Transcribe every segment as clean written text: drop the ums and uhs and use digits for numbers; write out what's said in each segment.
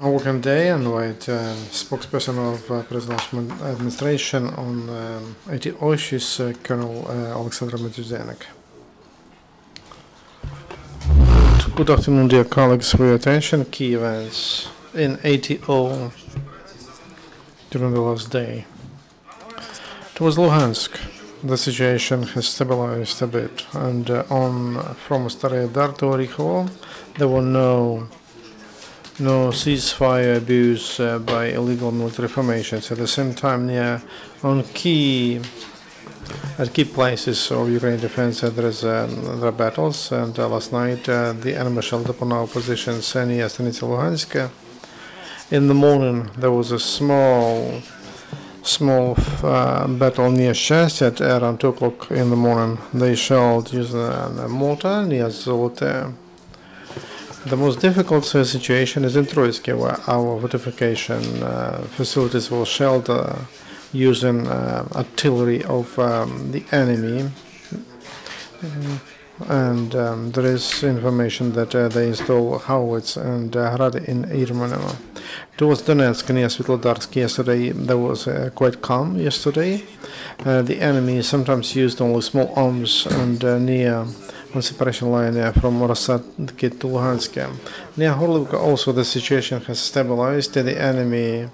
A working day, and with spokesperson of President administration on ATO is Colonel Oleksandr Motuzyanyk. Good afternoon, dear colleagues, for your attention. Key events in ATO during the last day. Towards Luhansk, the situation has stabilized a bit, and from Staraya Dar to Orikhovo, there were no ceasefire abuse by illegal military formations. At the same time, at key places of Ukrainian defense, there are battles. And last night, the enemy shelled upon our positions near Stanitsa Luhansk. In the morning, there was a small battle near Shast at around 2 o'clock in the morning. They shelled using a mortar near Zolote. The most difficult situation is in Troitsky, where our fortification facilities were shelled using artillery of the enemy. And there is information that they install howitz and Hrad in Irmanova. Towards Donetsk near Svetlodarsk yesterday, there was quite calm yesterday. The enemy sometimes used only small arms and near on separation line from Rosadki to Luhansk. Near Horlivka also the situation has stabilized. The enemy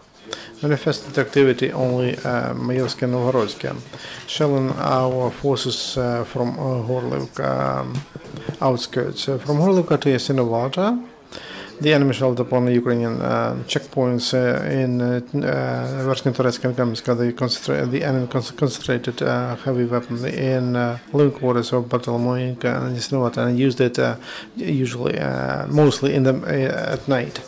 manifested activity only Mayorsk and Novhorodsk, shelling our forces from Horlivka outskirts. From Horlivka to Yasenovata, the enemy shelled upon the Ukrainian checkpoints in Versky-Torets and Kamska. The enemy concentrated heavy weapons in living quarters of Bartolomoyinka and Yasenovata and used it mostly at night.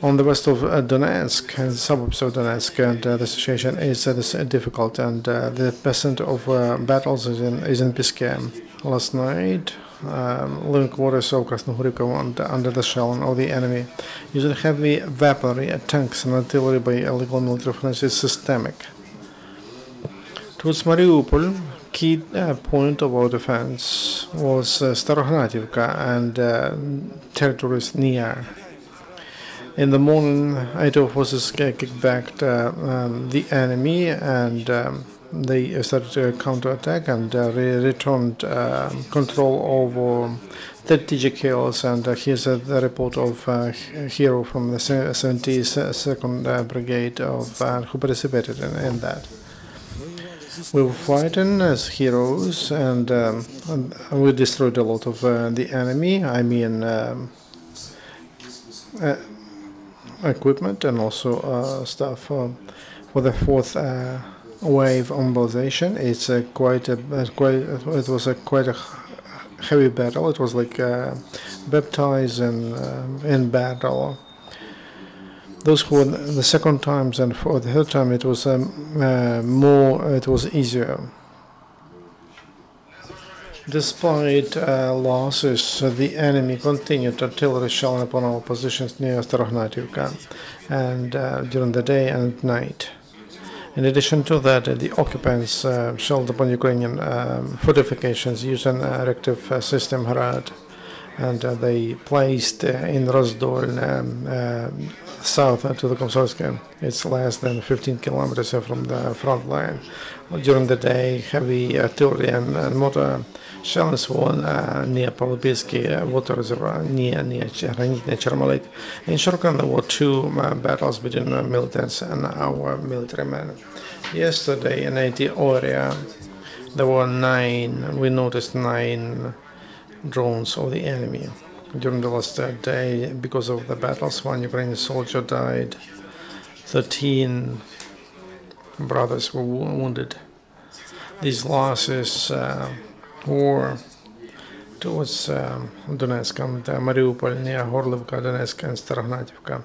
On the west of Donetsk and suburbs of Donetsk, and the situation is difficult, and the percent of battles is in Piske. Last night, living quarters of Krasnohorivka under the shell of the enemy, using heavy weaponry, tanks and artillery by illegal military forces is systemic. Towards Mariupol, key point of our defense was Starohnativka and territories near. In the morning, ATO forces kicked back the enemy, and they started counterattack and returned control over strategic hills. And here's the report of a hero from the 72nd Brigade who participated in that. We were fighting as heroes, and we destroyed a lot of the enemy. I mean, equipment and also stuff for the fourth wave of mobilization. It's it was quite a heavy battle. It was like baptized and in battle. Those who were the second times and for the third time, it was it was easier. Despite losses, the enemy continued artillery shelling upon our positions near Starohnativka and during the day and at night. In addition to that, the occupants shelled upon Ukrainian fortifications using a reactive system Hrad, and they placed in Rozdol south to the Komsomolsk. It's less than 15 kilometers from the front line. During the day, heavy artillery and mortar shells were near Polobitsky water reservoir, near Chermalik. In Shorkan, there were two battles between militants and our military men. Yesterday in ATO area, there were we noticed 9 drones of the enemy. During the last day, because of the battles, 1 Ukrainian soldier died, 13 brothers were wounded. These losses were towards Donetsk and Mariupol, near Horlivka, Donetsk and Starohnativka.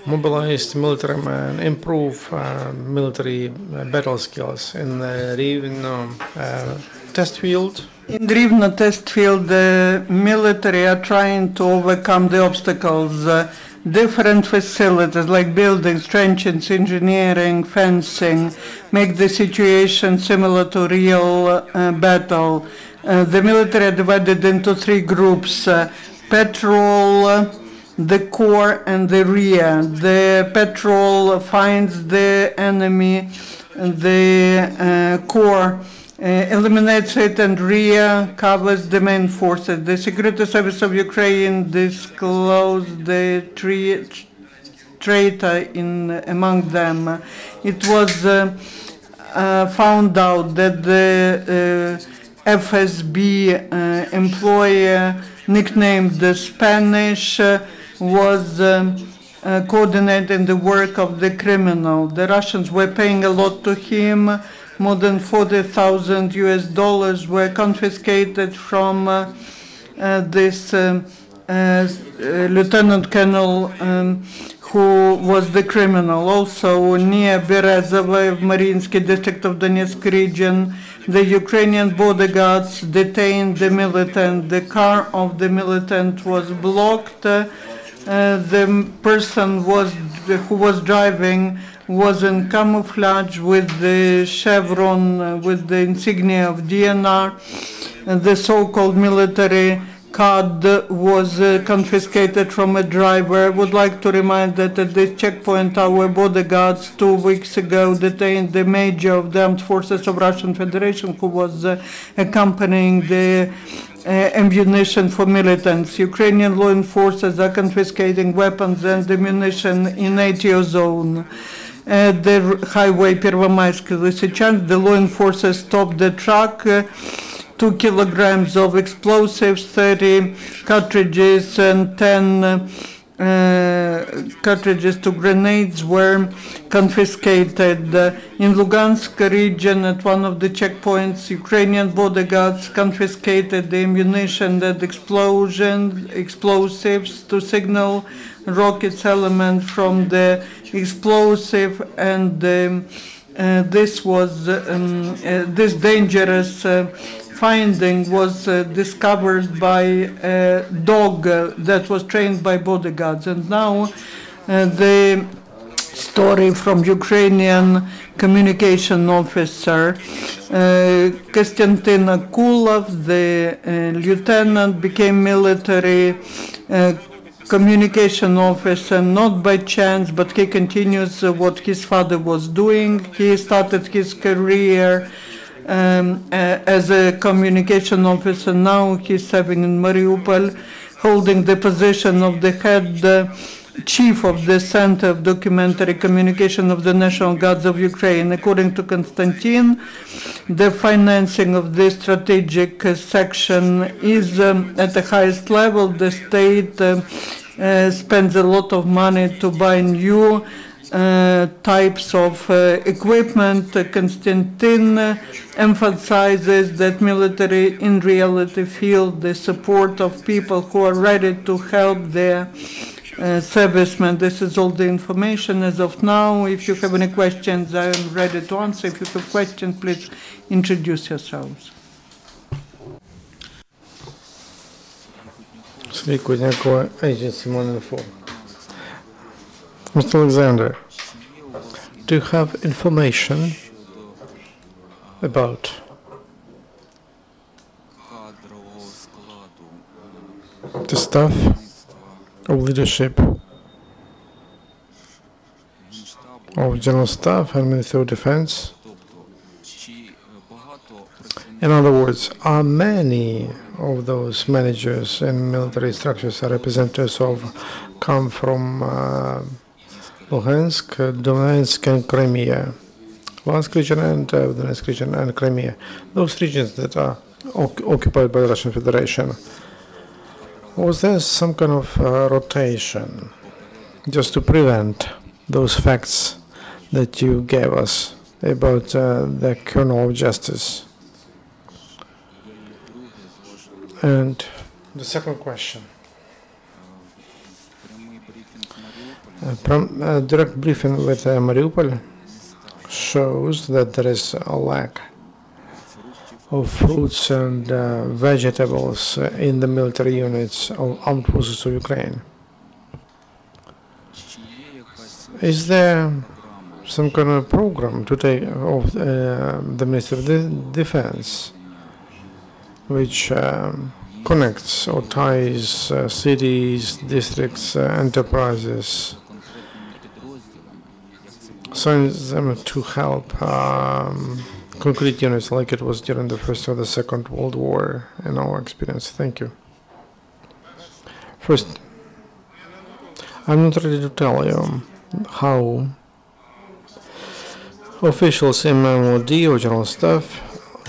Mobilized military men improve military battle skills in the Rivno test field. In the Rivno test field, the military are trying to overcome the obstacles. Different facilities like buildings, trenches, engineering, fencing make the situation similar to real battle. The military are divided into 3 groups: patrol, the core and the rear. The patrol finds the enemy, the core eliminates it, and rear covers the main forces. The Security Service of Ukraine disclosed the traitor among them. It was found out that the FSB employee nicknamed the Spanish was coordinating the work of the criminal. The Russians were paying a lot to him. More than $40,000 were confiscated from this Lieutenant Colonel who was the criminal. Also near Berezovo of Mariinsky district of Donetsk region, the Ukrainian bodyguards detained the militant. The car of the militant was blocked. The person who was driving was in camouflage with the chevron, with the insignia of DNR. The so-called military card was confiscated from a driver. I would like to remind that at this checkpoint, our bodyguards 2 weeks ago detained the major of the armed forces of Russian Federation who was accompanying the ammunition for militants. Ukrainian law enforcers are confiscating weapons and ammunition in ATO zone. At the highway Pervomaisk-Lysychansk, the law enforcers stopped the truck. 2 kilograms of explosives, 30 cartridges, and 10 cartridges to grenades were confiscated. In Lugansk region, at one of the checkpoints, Ukrainian bodyguards confiscated the ammunition and explosives to signal rockets element from the explosive, and this dangerous finding was discovered by a dog that was trained by bodyguards. And now the story from Ukrainian communication officer Konstantin Akulov, the lieutenant, became military communication officer, not by chance, but he continues what his father was doing. He started his career as a communication officer. Now he's serving in Mariupol, holding the position of the head chief of the Center of Documentary Communication of the National Guards of Ukraine. According to Konstantin, the financing of this strategic section is at the highest level. The state spends a lot of money to buy new types of equipment. Konstantin emphasizes that military in reality feel the support of people who are ready to help their servicemen. This is all the information as of now. If you have any questions, I am ready to answer. If you have questions, please introduce yourselves. Agency Info. Mr. Alexander, do you have information about the staff of leadership of General Staff and Ministry of Defense? In other words, are many of those managers and military structures are representatives come from Luhansk, Donetsk, and Crimea, Luhansk region and Donetsk region and Crimea, those regions that are occupied by the Russian Federation. Was there some kind of rotation just to prevent those facts that you gave us about the kernel of justice? And the second question. Direct briefing with Mariupol shows that there is a lack of fruits and vegetables in the military units of armed forces of Ukraine. Is there some kind of program today of the Ministry of Defense which connects or ties cities, districts, enterprises, sends them to help concrete units like it was during the First or the Second World War in our experience. Thank you. First, I'm not ready to tell you how officials in MOD or general staff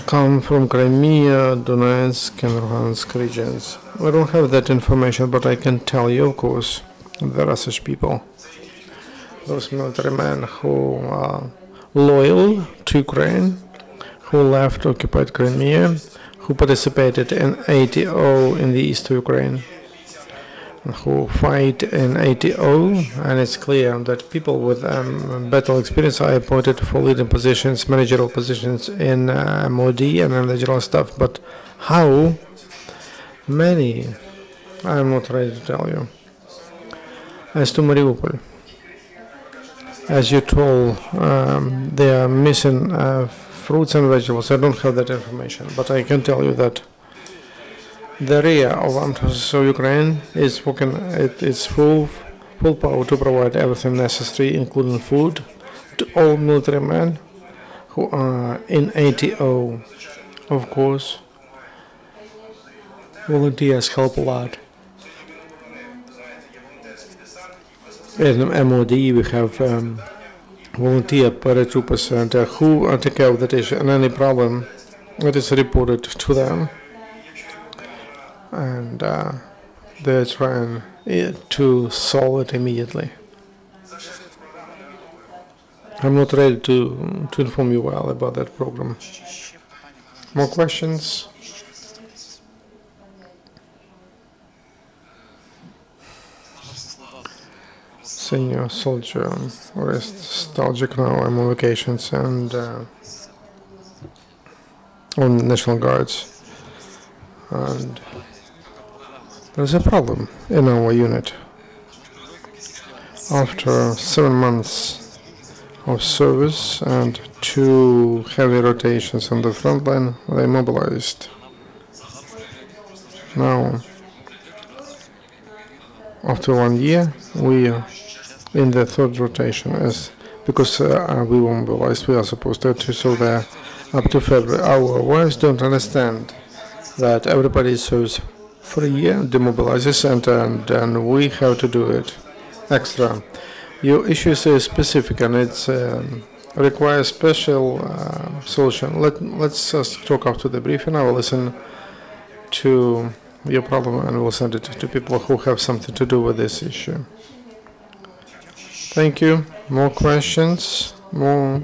come from Crimea, Donetsk and Luhansk regions. I don't have that information, but I can tell you, of course, there are such people. Those military men who are loyal to Ukraine, who left occupied Crimea, who participated in ATO in the east of Ukraine, who fight in ATO, and it's clear that people with battle experience are appointed for leading positions, managerial positions in MOD and in the general staff. But how many, I'm not ready to tell you. As to Mariupol, as you told, they are missing fruits and vegetables. I don't have that information, but I can tell you that the area of armed forces of Ukraine is working at its full power to provide everything necessary, including food, to all military men who are in ATO. Of course, volunteers help a lot. In MOD, we have volunteer paratroopers and who take care of that issue, and any problem that is reported to them. And they're trying to solve it immediately. I'm not ready to inform you well about that program. More questions? Senior soldier, nostalgic now. I'm on vacations and on National Guards. And there's a problem in our unit. After 7 months of service and 2 heavy rotations on the front line, they mobilized. Now, after 1 year, we are in the 3rd rotation, because we were mobilized, we are supposed to serve there up to February. Our wives don't understand that everybody serves for a year, demobilizes, and we have to do it extra. Your issue is specific and it requires special solution. Let's just talk after the briefing. I will listen to your problem and we'll send it to people who have something to do with this issue. Thank you. More questions? No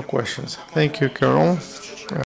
questions. Thank you, Carol.